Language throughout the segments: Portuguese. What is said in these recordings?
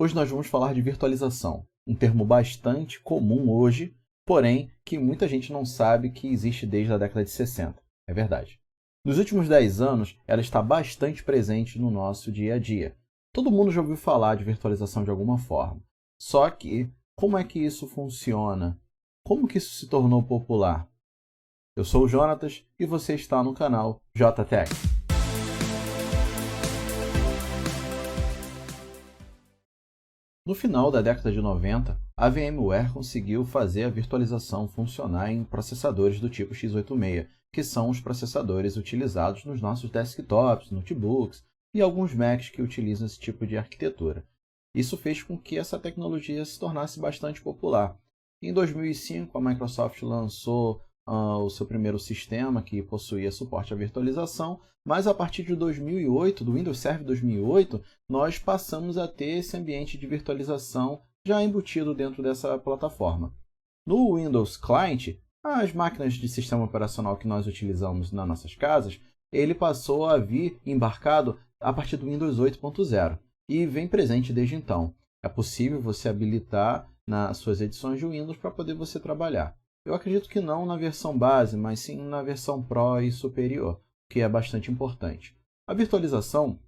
Hoje nós vamos falar de virtualização, um termo bastante comum hoje, porém que muita gente não sabe que existe desde a década de 60. É verdade. Nos últimos 10 anos, ela está bastante presente no nosso dia a dia. Todo mundo já ouviu falar de virtualização de alguma forma. Só que, como é que isso funciona? Como que isso se tornou popular? Eu sou o Jonatas e você está no canal JTech. No final da década de 90, a VMware conseguiu fazer a virtualização funcionar em processadores do tipo x86, que são os processadores utilizados nos nossos desktops, notebooks e alguns Macs que utilizam esse tipo de arquitetura. Isso fez com que essa tecnologia se tornasse bastante popular. Em 2005, a Microsoft lançou o seu primeiro sistema que possuía suporte à virtualização, mas a partir de 2008, do Windows Server 2008, nós passamos a ter esse ambiente de virtualização já embutido dentro dessa plataforma. No Windows Client, as máquinas de sistema operacional que nós utilizamos nas nossas casas, ele passou a vir embarcado a partir do Windows 8.0 e vem presente desde então. É possível você habilitar nas suas edições de Windows para poder você trabalhar. Eu acredito que não na versão base, mas sim na versão Pro e superior, que é bastante importante. A virtualização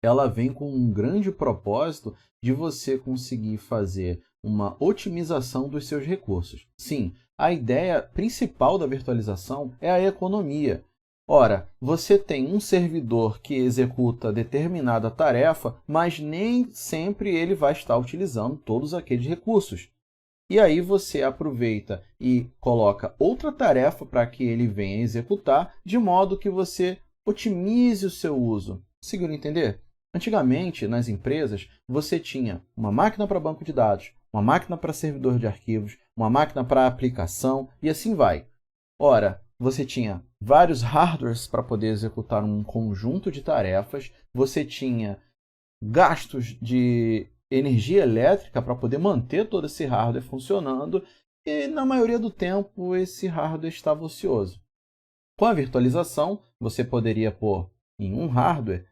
ela vem com um grande propósito de você conseguir fazer uma otimização dos seus recursos. Sim, a ideia principal da virtualização é a economia. Ora, você tem um servidor que executa determinada tarefa, mas nem sempre ele vai estar utilizando todos aqueles recursos. E aí você aproveita e coloca outra tarefa para que ele venha executar, de modo que você otimize o seu uso. Conseguiram entender? Antigamente, nas empresas, você tinha uma máquina para banco de dados, uma máquina para servidor de arquivos, uma máquina para aplicação e assim vai. Ora, você tinha vários hardwares para poder executar um conjunto de tarefas, você tinha gastos de energia elétrica para poder manter todo esse hardware funcionando e, na maioria do tempo, esse hardware estava ocioso. Com a virtualização, você poderia pôr em um hardware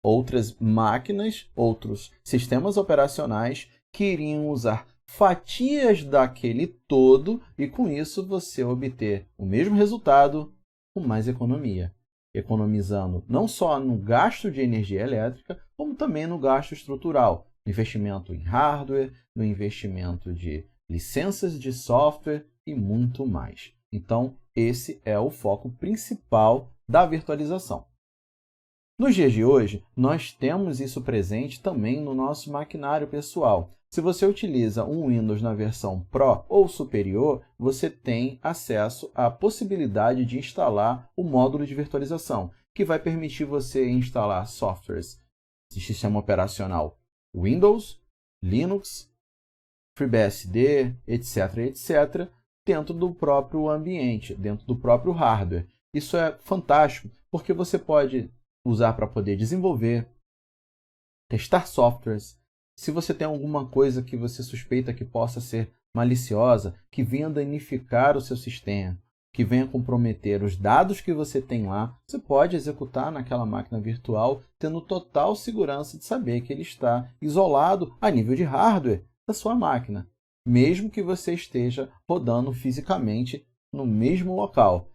outras máquinas, outros sistemas operacionais que iriam usar fatias daquele todo e, com isso, você obter o mesmo resultado com mais economia. Economizando não só no gasto de energia elétrica, como também no gasto estrutural. Investimento em hardware, no investimento de licenças de software e muito mais. Então, esse é o foco principal da virtualização. Nos dias de hoje, nós temos isso presente também no nosso maquinário pessoal. Se você utiliza um Windows na versão Pro ou superior, você tem acesso à possibilidade de instalar o módulo de virtualização, que vai permitir você instalar softwares de sistema operacional Windows, Linux, FreeBSD, etc., dentro do próprio ambiente, dentro do próprio hardware. Isso é fantástico, porque você pode usar para poder desenvolver, testar softwares. Se você tem alguma coisa que você suspeita que possa ser maliciosa, que venha danificar o seu sistema, que venha comprometer os dados que você tem lá, você pode executar naquela máquina virtual, tendo total segurança de saber que ele está isolado a nível de hardware da sua máquina, mesmo que você esteja rodando fisicamente no mesmo local.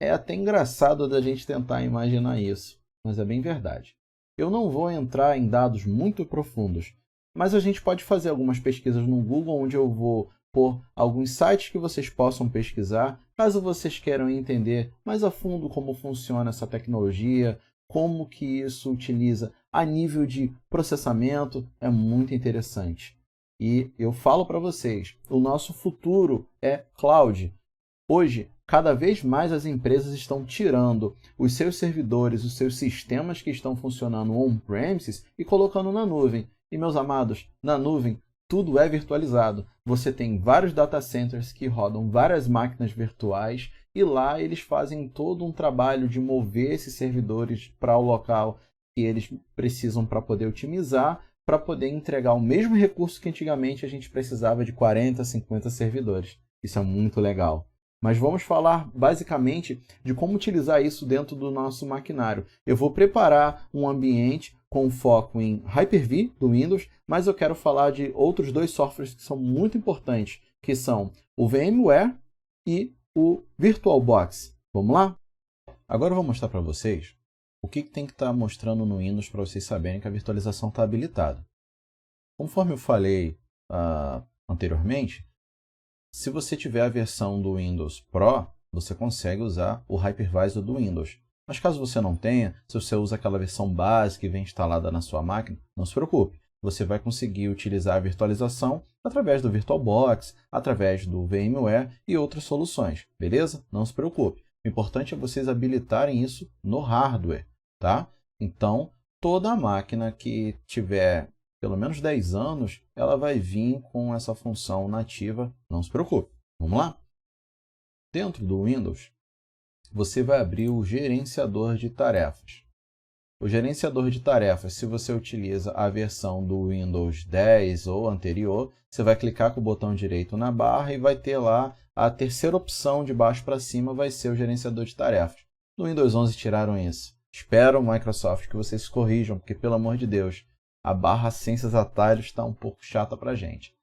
É até engraçado da gente tentar imaginar isso, mas é bem verdade. Eu não vou entrar em dados muito profundos, mas a gente pode fazer algumas pesquisas no Google, onde eu vou por alguns sites que vocês possam pesquisar, caso vocês queiram entender mais a fundo como funciona essa tecnologia, como que isso utiliza a nível de processamento, é muito interessante. E eu falo para vocês, o nosso futuro é cloud. Hoje, cada vez mais as empresas estão tirando os seus servidores, os seus sistemas que estão funcionando on-premises e colocando na nuvem. E, meus amados, na nuvem, tudo é virtualizado. Você tem vários data centers que rodam várias máquinas virtuais e lá eles fazem todo um trabalho de mover esses servidores para o local que eles precisam para poder otimizar, para poder entregar o mesmo recurso que antigamente a gente precisava de 40, 50 servidores. Isso é muito legal. Mas vamos falar basicamente de como utilizar isso dentro do nosso maquinário. Eu vou preparar um ambiente com foco em Hyper-V do Windows, mas eu quero falar de outros dois softwares que são muito importantes, que são o VMware e o VirtualBox. Vamos lá? Agora eu vou mostrar para vocês o que tem que estar mostrando no Windows para vocês saberem que a virtualização está habilitada. Conforme eu falei anteriormente, se você tiver a versão do Windows Pro, você consegue usar o Hypervisor do Windows. Mas caso você não tenha, se você usa aquela versão básica que vem instalada na sua máquina, não se preocupe. Você vai conseguir utilizar a virtualização através do VirtualBox, através do VMware e outras soluções, beleza? Não se preocupe. O importante é vocês habilitarem isso no hardware, tá? Então, toda a máquina que tiver pelo menos 10 anos, ela vai vir com essa função nativa, não se preocupe. Vamos lá? Dentro do Windows, você vai abrir o gerenciador de tarefas. O gerenciador de tarefas, se você utiliza a versão do Windows 10 ou anterior, você vai clicar com o botão direito na barra e vai ter lá a terceira opção de baixo para cima, vai ser o gerenciador de tarefas. No Windows 11 tiraram isso. Espero, Microsoft, que vocês corrijam, porque pelo amor de Deus, a barra sem esses atalhos está um pouco chata para a gente.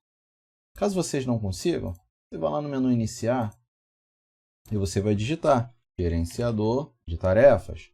Caso vocês não consigam, você vai lá no menu iniciar e você vai digitar gerenciador de tarefas.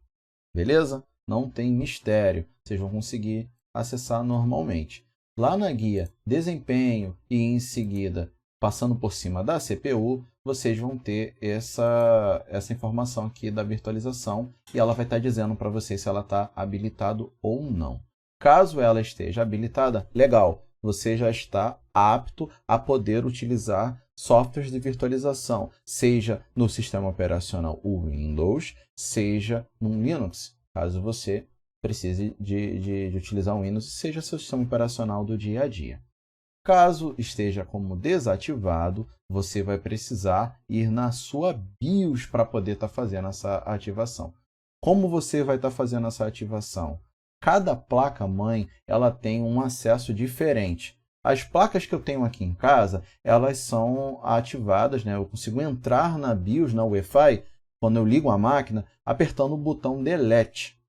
Beleza? Não tem mistério, vocês vão conseguir acessar normalmente. Lá na guia desempenho e em seguida passando por cima da CPU, vocês vão ter essa informação aqui da virtualização e ela vai estar dizendo para vocês se ela está habilitado ou não. Caso ela esteja habilitada, legal, você já está apto a poder utilizar softwares de virtualização, seja no sistema operacional Windows, seja no Linux, caso você precise de utilizar o Windows, seja seu sistema operacional do dia a dia. Caso esteja como desativado, você vai precisar ir na sua BIOS para poder estar fazendo essa ativação. Como você vai estar fazendo essa ativação? Cada placa-mãe ela tem um acesso diferente. As placas que eu tenho aqui em casa, elas são ativadas, né? Eu consigo entrar na BIOS, na Wi-Fi, quando eu ligo a máquina, apertando o botão Delete.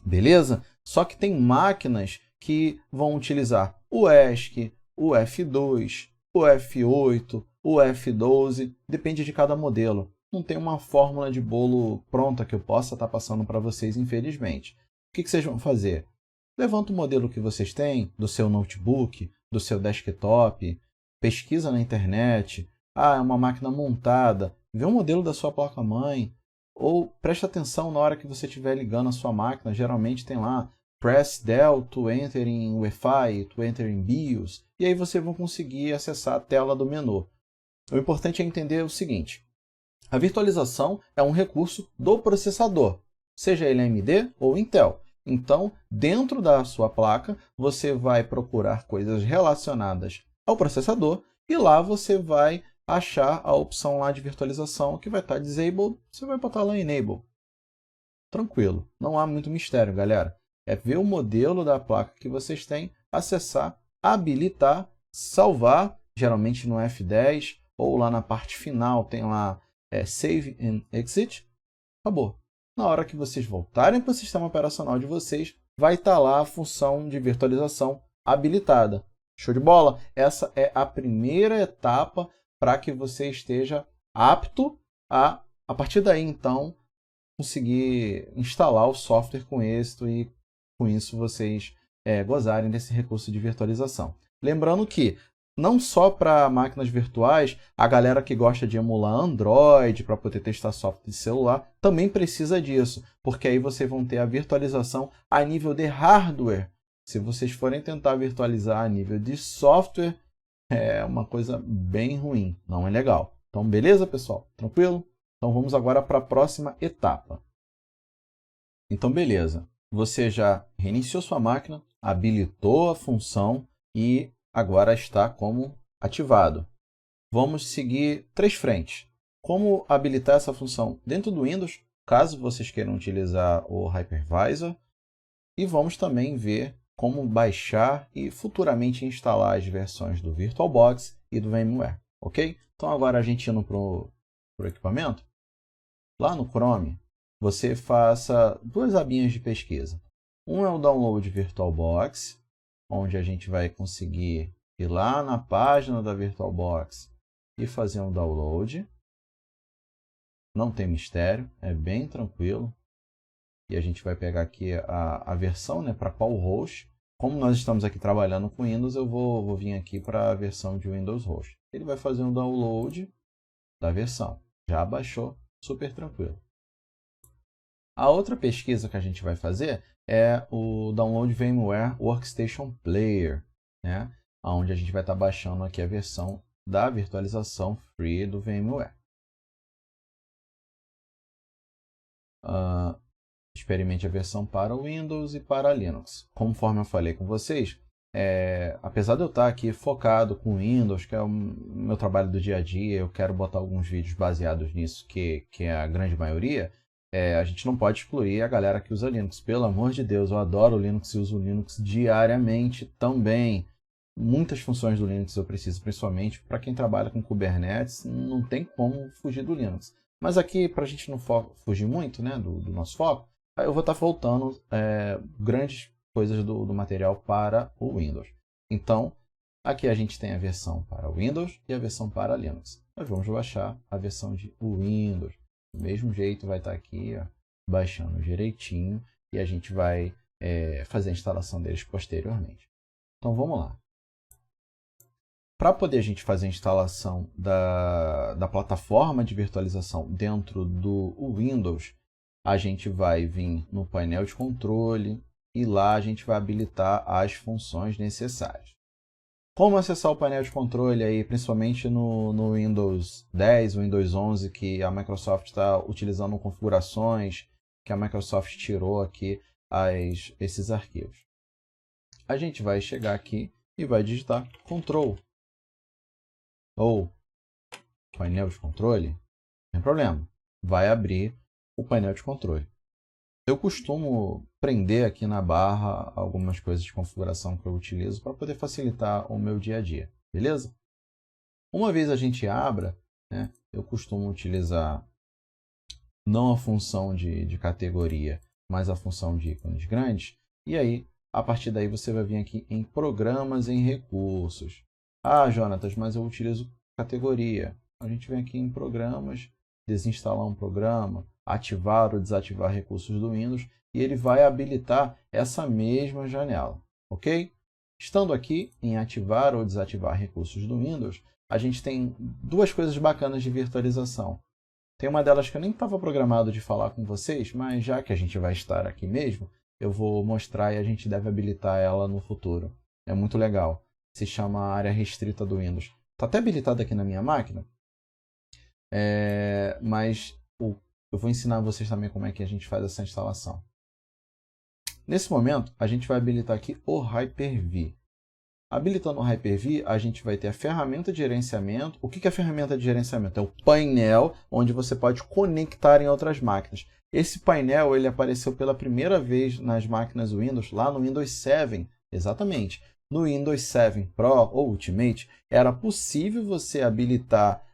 Beleza? Só que tem máquinas que vão utilizar o ESC, o F2, o F8, o F12, depende de cada modelo. Não tem uma fórmula de bolo pronta que eu possa estar passando para vocês, infelizmente. O que vocês vão fazer? Levanta o modelo que vocês têm, do seu notebook, do seu desktop, pesquisa na internet, é uma máquina montada, vê o modelo da sua placa-mãe, ou presta atenção na hora que você estiver ligando a sua máquina, geralmente tem lá, press del to enter in Wi-Fi, to enter in BIOS, e aí vocês vão conseguir acessar a tela do menu. O importante é entender o seguinte, a virtualização é um recurso do processador, seja ele AMD ou Intel. Então, dentro da sua placa, você vai procurar coisas relacionadas ao processador e lá você vai achar a opção lá de virtualização que vai estar Disabled, você vai botar lá Enable. Tranquilo, não há muito mistério, galera. É ver o modelo da placa que vocês têm, acessar, habilitar, salvar, geralmente no F10 ou lá na parte final tem lá Save and Exit, acabou. Na hora que vocês voltarem para o sistema operacional de vocês, vai estar lá a função de virtualização habilitada. Show de bola? Essa é a primeira etapa para que você esteja apto a partir daí, então, conseguir instalar o software com êxito e, com isso, vocês gozarem desse recurso de virtualização. Lembrando que não só para máquinas virtuais, a galera que gosta de emular Android para poder testar software de celular também precisa disso, porque aí vocês vão ter a virtualização a nível de hardware. Se vocês forem tentar virtualizar a nível de software, é uma coisa bem ruim, não é legal. Então, beleza, pessoal? Tranquilo? Então, vamos agora para a próxima etapa. Então, beleza. Você já reiniciou sua máquina, habilitou a função e agora está como ativado. Vamos seguir 3 frentes. Como habilitar essa função dentro do Windows, caso vocês queiram utilizar o Hypervisor. E vamos também ver como baixar e futuramente instalar as versões do VirtualBox e do VMware. Ok? Então agora a gente indo para o equipamento. Lá no Chrome, você faça 2 abinhas de pesquisa. Um é o Download VirtualBox, onde a gente vai conseguir ir lá na página da VirtualBox e fazer um download. Não tem mistério, é bem tranquilo. E a gente vai pegar aqui a versão, né, para qual host. Como nós estamos aqui trabalhando com Windows, eu vou vir aqui para a versão de Windows Host. Ele vai fazer um download da versão. Já baixou, super tranquilo. A outra pesquisa que a gente vai fazer é o Download VMware Workstation Player, né? Onde a gente vai estar baixando aqui a versão da virtualização free do VMware. Experimente a versão para o Windows e para Linux. Conforme eu falei com vocês, apesar de eu estar aqui focado com Windows, que é o meu trabalho do dia a dia, eu quero botar alguns vídeos baseados nisso, que é a grande maioria, a gente não pode excluir a galera que usa Linux. Pelo amor de Deus, eu adoro o Linux e uso o Linux diariamente também. Muitas funções do Linux eu preciso, principalmente para quem trabalha com Kubernetes, não tem como fugir do Linux. Mas aqui, para a gente não fugir muito, né, do nosso foco, eu vou estar voltando grandes coisas do material para o Windows. Então, aqui a gente tem a versão para o Windows e a versão para Linux. Nós vamos baixar a versão de Windows. Do mesmo jeito, vai estar aqui, ó, baixando direitinho, e a gente vai fazer a instalação deles posteriormente. Então, vamos lá. Para poder a gente fazer a instalação da plataforma de virtualização dentro do Windows, a gente vai vir no painel de controle e lá a gente vai habilitar as funções necessárias. Como acessar o painel de controle, aí, principalmente no Windows 10, Windows 11, que a Microsoft está utilizando configurações, que a Microsoft tirou aqui esses arquivos. A gente vai chegar aqui e vai digitar Control ou painel de controle, não tem problema, vai abrir o painel de controle. Eu costumo prender aqui na barra algumas coisas de configuração que eu utilizo para poder facilitar o meu dia a dia, beleza? Uma vez a gente abra, né, eu costumo utilizar não a função de categoria, mas a função de ícones grandes, e aí, a partir daí, você vai vir aqui em Programas em Recursos. Ah, Jonatas, mas eu utilizo categoria. A gente vem aqui em Programas, desinstalar um programa, ativar ou desativar recursos do Windows, e ele vai habilitar essa mesma janela, ok? Estando aqui em ativar ou desativar recursos do Windows, a gente tem duas coisas bacanas de virtualização. Tem uma delas que eu nem estava programado de falar com vocês, mas já que a gente vai estar aqui mesmo, eu vou mostrar e a gente deve habilitar ela no futuro. É muito legal. Se chama área restrita do Windows. Está até habilitada aqui na minha máquina, mas eu vou ensinar vocês também como é que a gente faz essa instalação. Nesse momento, a gente vai habilitar aqui o Hyper-V. Habilitando o Hyper-V, a gente vai ter a ferramenta de gerenciamento. O que é a ferramenta de gerenciamento? É o painel onde você pode conectar em outras máquinas. Esse painel ele apareceu pela primeira vez nas máquinas Windows, lá no Windows 7, exatamente. No Windows 7 Pro ou Ultimate, era possível você habilitar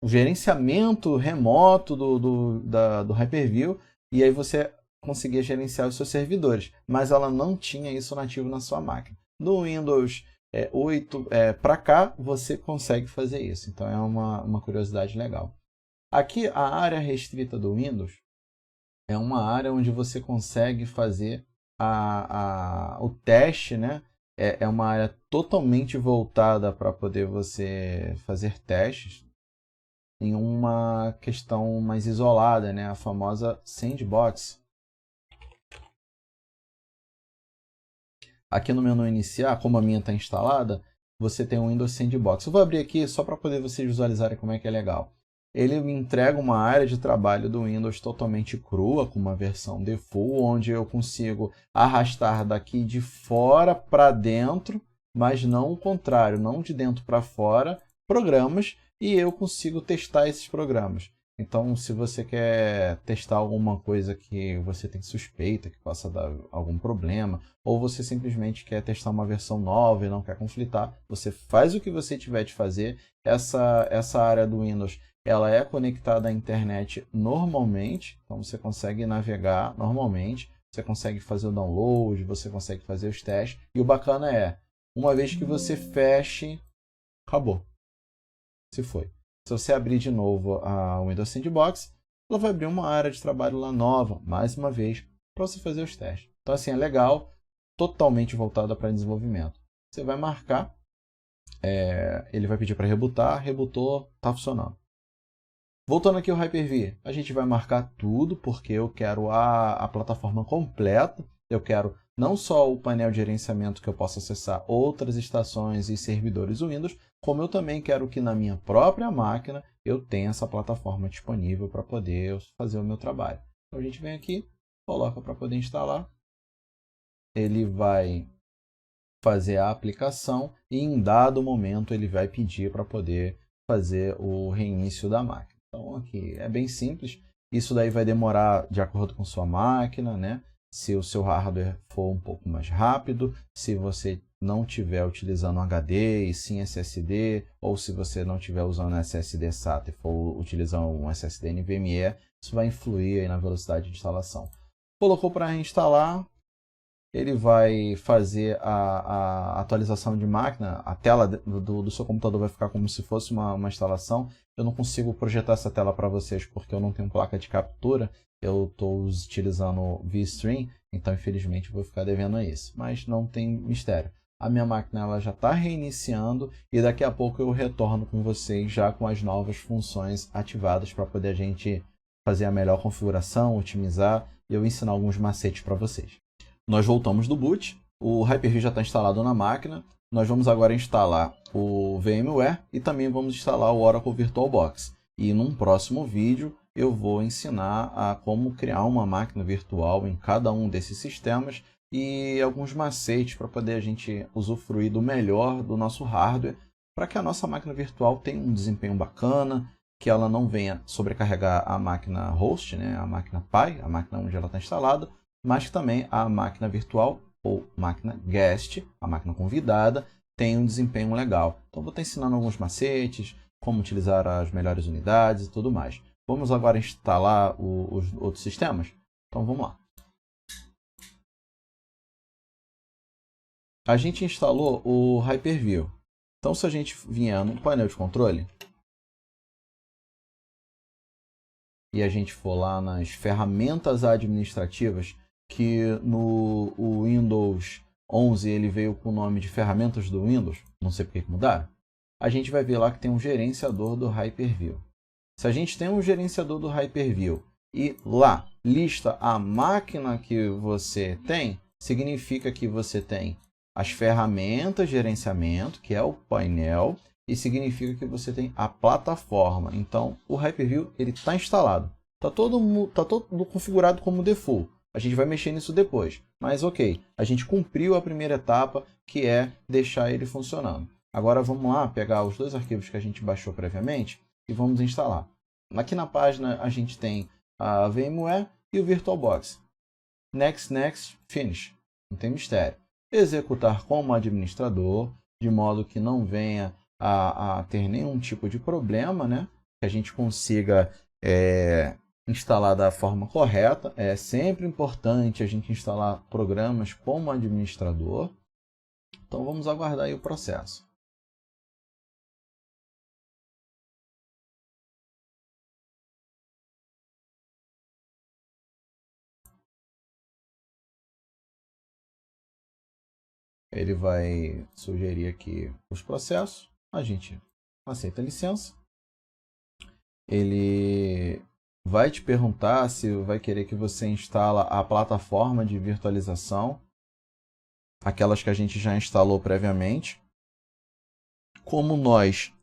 o gerenciamento remoto do Hyper-V, e aí você conseguia gerenciar os seus servidores, mas ela não tinha isso nativo na sua máquina. No Windows 8 para cá, você consegue fazer isso, então é uma curiosidade legal. Aqui, a área restrita do Windows é uma área onde você consegue fazer o teste, né? É uma área totalmente voltada para poder você fazer testes em uma questão mais isolada, né? A famosa sandbox. Aqui no menu iniciar, como a minha está instalada, você tem o Windows Sandbox. Eu vou abrir aqui só para poder vocês visualizarem como é que é legal. Ele me entrega uma área de trabalho do Windows totalmente crua, com uma versão default, onde eu consigo arrastar daqui de fora para dentro, mas não o contrário, não de dentro para fora, programas, e eu consigo testar esses programas. Então, se você quer testar alguma coisa que você tem suspeita que possa dar algum problema, ou você simplesmente quer testar uma versão nova e não quer conflitar, você faz o que você tiver de fazer. Essa área do Windows ela é conectada à internet normalmente, então você consegue navegar normalmente, você consegue fazer o download, você consegue fazer os testes, e o bacana é, uma vez que você feche, acabou, se foi. Se você abrir de novo a Windows Sandbox, ela vai abrir uma área de trabalho lá nova, mais uma vez, para você fazer os testes. Então assim, é legal, totalmente voltada para desenvolvimento. Você vai marcar, ele vai pedir para rebutar, rebutou, está funcionando. Voltando aqui ao Hyper-V, a gente vai marcar tudo, porque eu quero a plataforma completa, eu quero não só o painel de gerenciamento que eu possa acessar outras estações e servidores Windows, como eu também quero que na minha própria máquina eu tenha essa plataforma disponível para poder fazer o meu trabalho. Então a gente vem aqui, coloca para poder instalar, ele vai fazer a aplicação e em dado momento ele vai pedir para poder fazer o reinício da máquina. Então aqui é bem simples, isso daí vai demorar de acordo com sua máquina, né? Se o seu hardware for um pouco mais rápido, se você não estiver utilizando HD e sim SSD, ou se você não estiver usando SSD SATA e for utilizando um SSD NVMe, isso vai influir aí na velocidade de instalação. Colocou para instalar, ele vai fazer a atualização de máquina, a tela do seu computador vai ficar como se fosse uma instalação. Eu não consigo projetar essa tela para vocês porque eu não tenho placa de captura, eu estou utilizando VStream, então infelizmente vou ficar devendo a isso, mas não tem mistério. A minha máquina ela já está reiniciando e daqui a pouco eu retorno com vocês já com as novas funções ativadas para poder a gente fazer a melhor configuração, otimizar e eu ensinar alguns macetes para vocês. Nós voltamos do boot, o Hyper-V já está instalado na máquina, nós vamos agora instalar o VMware e também vamos instalar o Oracle VirtualBox. E num próximo vídeo eu vou ensinar a como criar uma máquina virtual em cada um desses sistemas e alguns macetes para poder a gente usufruir do melhor do nosso hardware para que a nossa máquina virtual tenha um desempenho bacana, que ela não venha sobrecarregar a máquina host, né, a máquina pai, a máquina onde ela está instalada, mas que também a máquina virtual ou máquina guest, a máquina convidada, tem um desempenho legal. Então vou estar ensinando alguns macetes, como utilizar as melhores unidades e tudo mais. Vamos agora instalar os outros sistemas? Então vamos lá. A gente instalou o Hyper-V. Então se a gente vier no painel de controle e a gente for lá nas ferramentas administrativas, que no Windows 11 ele veio com o nome de ferramentas do Windows, não sei por que mudaram, a gente vai ver lá que tem um gerenciador do Hyper-V. Se a gente tem um gerenciador do Hyper-V e lá lista a máquina que você tem, significa que você tem as ferramentas de gerenciamento, que é o painel, e significa que você tem a plataforma. Então o Hyper-V está instalado, está todo configurado como default. A gente vai mexer nisso depois, mas ok, a gente cumpriu a primeira etapa, que é deixar ele funcionando. Agora vamos lá pegar os dois arquivos que a gente baixou previamente e vamos instalar. Aqui na página a gente tem a VMware e o VirtualBox. Next, next, finish. Não tem mistério. Executar como administrador, de modo que não venha a ter nenhum tipo de problema, né? Que a gente consiga instalar da forma correta. É sempre importante a gente instalar programas como administrador. Então vamos aguardar aí o processo. Ele vai sugerir aqui os processos. A gente aceita a licença. Ele vai te perguntar se vai querer que você instala a plataforma de virtualização, aquelas que a gente já instalou previamente. Como nós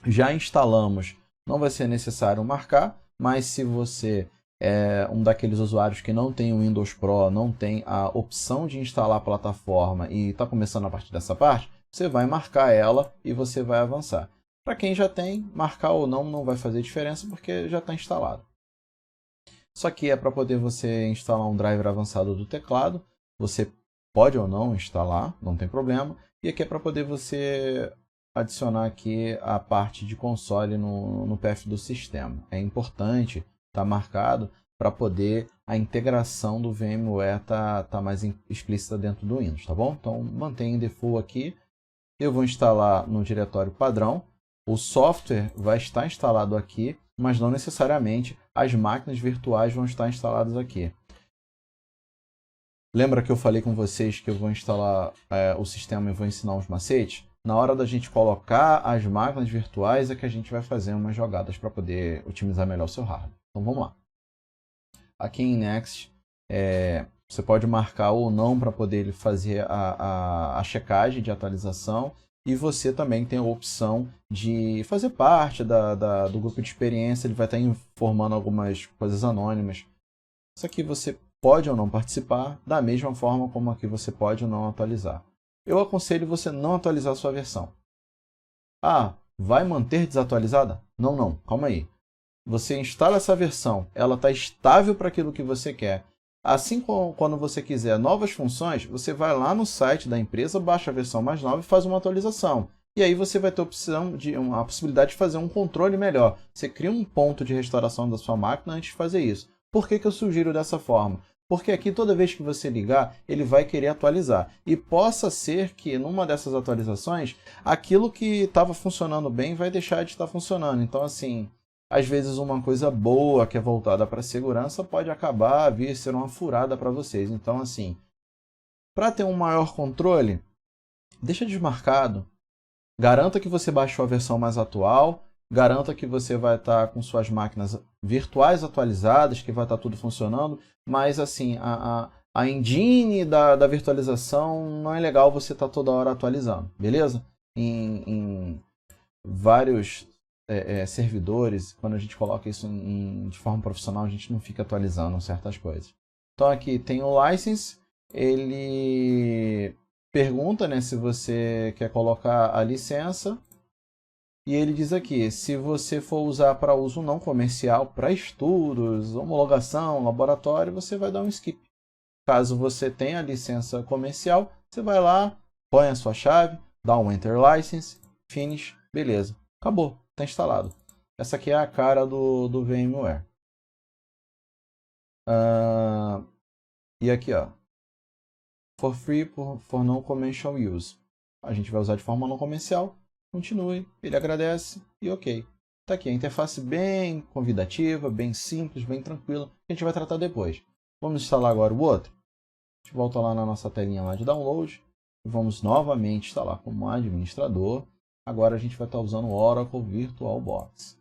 já instalamos, não vai ser necessário marcar, mas se você é um daqueles usuários que não tem o Windows Pro, não tem a opção de instalar a plataforma e está começando a partir dessa parte, você vai marcar ela e você vai avançar. Para quem já tem, marcar ou não vai fazer diferença porque já está instalado. Isso aqui é para poder você instalar um driver avançado do teclado. Você pode ou não instalar, não tem problema. E aqui é para poder você adicionar aqui a parte de console no path do sistema. É importante estar marcado para poder a integração do VMware tá mais explícita dentro do Windows, tá bom? Então mantém em default aqui. Eu vou instalar no diretório padrão. O software vai estar instalado aqui, mas não necessariamente as máquinas virtuais vão estar instaladas aqui. Lembra que eu falei com vocês que eu vou instalar o sistema e vou ensinar uns macetes? Na hora da gente colocar as máquinas virtuais é que a gente vai fazer umas jogadas para poder otimizar melhor o seu hardware. Então vamos lá. Aqui em Next, você pode marcar ou não para poder fazer a checagem de atualização. E você também tem a opção de fazer parte do grupo de experiência. Ele vai estar informando algumas coisas anônimas. Isso aqui você pode ou não participar, da mesma forma como aqui você pode ou não atualizar. Eu aconselho você não atualizar a sua versão. Ah, vai manter desatualizada? Não, não, calma aí. Você instala essa versão, ela está estável para aquilo que você quer. Assim como quando você quiser novas funções, você vai lá no site da empresa, baixa a versão mais nova e faz uma atualização. E aí você vai ter a possibilidade de fazer um controle melhor. Você cria um ponto de restauração da sua máquina antes de fazer isso. Por que eu sugiro dessa forma? Porque aqui toda vez que você ligar, ele vai querer atualizar. E possa ser que numa dessas atualizações, aquilo que estava funcionando bem vai deixar de estar funcionando. Então assim, às vezes uma coisa boa que é voltada para a segurança pode acabar vir ser uma furada para vocês. Então assim, para ter um maior controle, deixa desmarcado. Garanta que você baixou a versão mais atual. Garanta que você vai estar com suas máquinas virtuais atualizadas, que vai estar tudo funcionando. Mas assim, a engine da virtualização não é legal você estar toda hora atualizando, beleza? Em vários servidores, quando a gente coloca isso de forma profissional, a gente não fica atualizando certas coisas. Então aqui tem o license, ele pergunta, né, se você quer colocar a licença. E ele diz aqui, se você for usar para uso não comercial, para estudos, homologação, laboratório, você vai dar um skip. Caso você tenha a licença comercial, você vai lá, põe a sua chave, dá um Enter License, Finish, beleza. Acabou, está instalado. Essa aqui é a cara do VMware. E aqui, ó, for free, for non commercial use. A gente vai usar de forma não comercial. Continue, ele agradece e ok. Tá aqui a interface bem convidativa, bem simples, bem tranquila. A gente vai tratar depois. Vamos instalar agora o outro. A gente volta lá na nossa telinha lá de download. E vamos novamente instalar como administrador. Agora a gente vai estar usando o Oracle VirtualBox.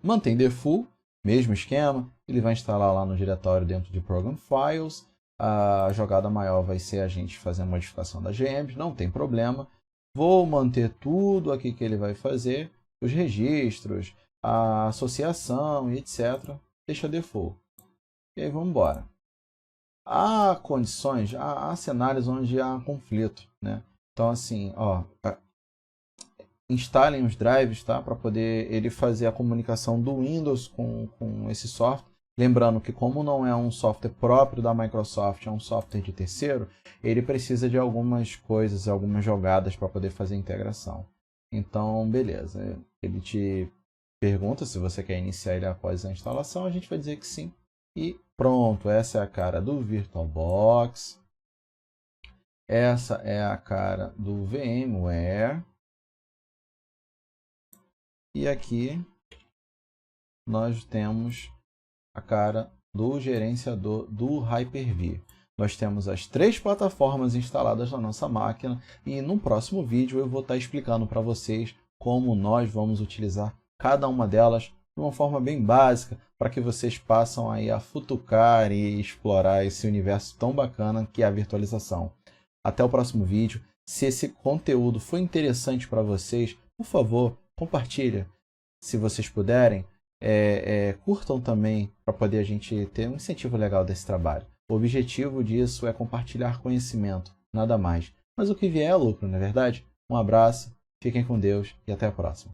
Mantém default, mesmo esquema. Ele vai instalar lá no diretório dentro de Program Files. A jogada maior vai ser a gente fazer a modificação da GEMS, não tem problema. Vou manter tudo aqui que ele vai fazer, os registros, a associação e etc. Deixa default. E aí vamos embora. Há condições, há cenários onde há conflito, né? Então assim, ó, instalem os drives, tá? Para poder ele fazer a comunicação do Windows com esse software. Lembrando que como não é um software próprio da Microsoft, é um software de terceiro, ele precisa de algumas coisas, algumas jogadas para poder fazer a integração. Então, beleza. Ele te pergunta se você quer iniciar ele após a instalação, a gente vai dizer que sim. E pronto, essa é a cara do VirtualBox. Essa é a cara do VMware. E aqui nós temos a cara do gerenciador do Hyper-V. Nós temos as 3 plataformas instaladas na nossa máquina e no próximo vídeo eu vou estar explicando para vocês como nós vamos utilizar cada uma delas de uma forma bem básica para que vocês possam aí a futucar e explorar esse universo tão bacana que é a virtualização. Até o próximo vídeo. Se esse conteúdo foi interessante para vocês, por favor, compartilha. Se vocês puderem, curtam também para poder a gente ter um incentivo legal desse trabalho. O objetivo disso é compartilhar conhecimento, nada mais. Mas o que vier é lucro, não é verdade? Um abraço, fiquem com Deus e até a próxima.